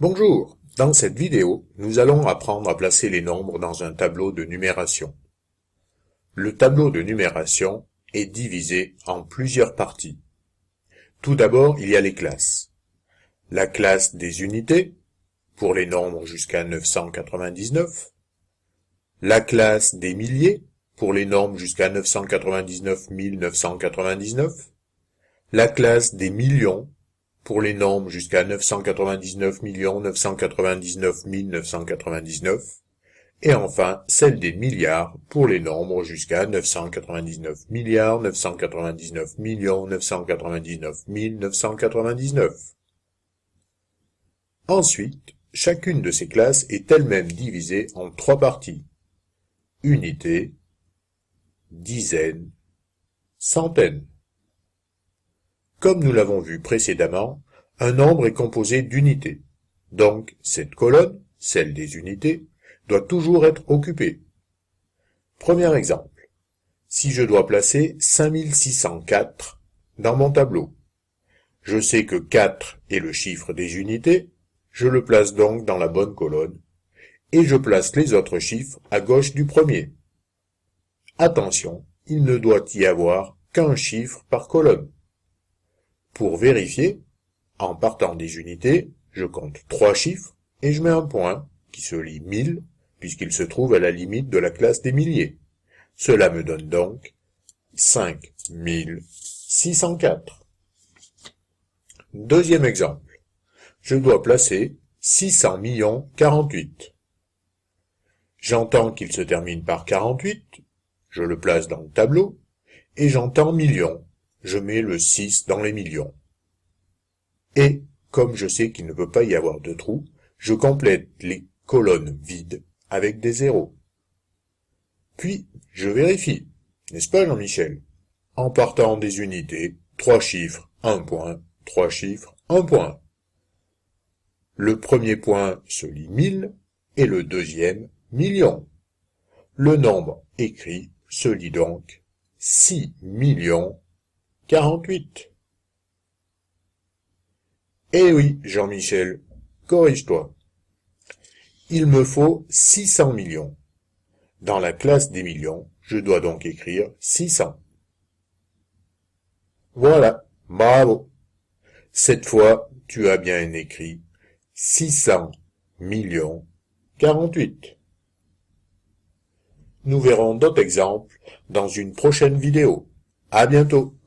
Bonjour, dans cette vidéo, nous allons apprendre à placer les nombres dans un tableau de numération. Le tableau de numération est divisé en plusieurs parties. Tout d'abord, il y a les classes. La classe des unités, pour les nombres jusqu'à 999. La classe des milliers, pour les nombres jusqu'à 999 999. La classe des millions, pour les nombres jusqu'à 999 999 999, et enfin celle des milliards pour les nombres jusqu'à 999 milliards 999 millions 999 999. Ensuite, chacune de ces classes est elle-même divisée en trois parties: unités, dizaines, centaines. Comme nous l'avons vu précédemment, un nombre est composé d'unités. Donc, cette colonne, celle des unités, doit toujours être occupée. Premier exemple. Si je dois placer 5604 dans mon tableau, je sais que 4 est le chiffre des unités, je le place donc dans la bonne colonne, et je place les autres chiffres à gauche du premier. Attention, il ne doit y avoir qu'un chiffre par colonne. Pour vérifier, en partant des unités, je compte 3 chiffres et je mets un point qui se lit 1000 puisqu'il se trouve à la limite de la classe des milliers. Cela me donne donc 5604. Deuxième exemple. Je dois placer 600 millions 48. J'entends qu'il se termine par 48, je le place dans le tableau, et j'entends millions. Je mets le 6 dans les millions. Et, comme je sais qu'il ne peut pas y avoir de trous, je complète les colonnes vides avec des zéros. Puis, je vérifie. N'est-ce pas, Jean-Michel? En partant des unités, 3 chiffres, 1 point, 3 chiffres, 1 point. Le premier point se lit 1000 et le deuxième, million. Le nombre écrit se lit donc 6 millions 48. Eh oui, Jean-Michel, corrige-toi. Il me faut 600 millions. Dans la classe des millions, je dois donc écrire 600. Voilà, bravo. Cette fois, tu as bien écrit 600 millions 48. Nous verrons d'autres exemples dans une prochaine vidéo. À bientôt.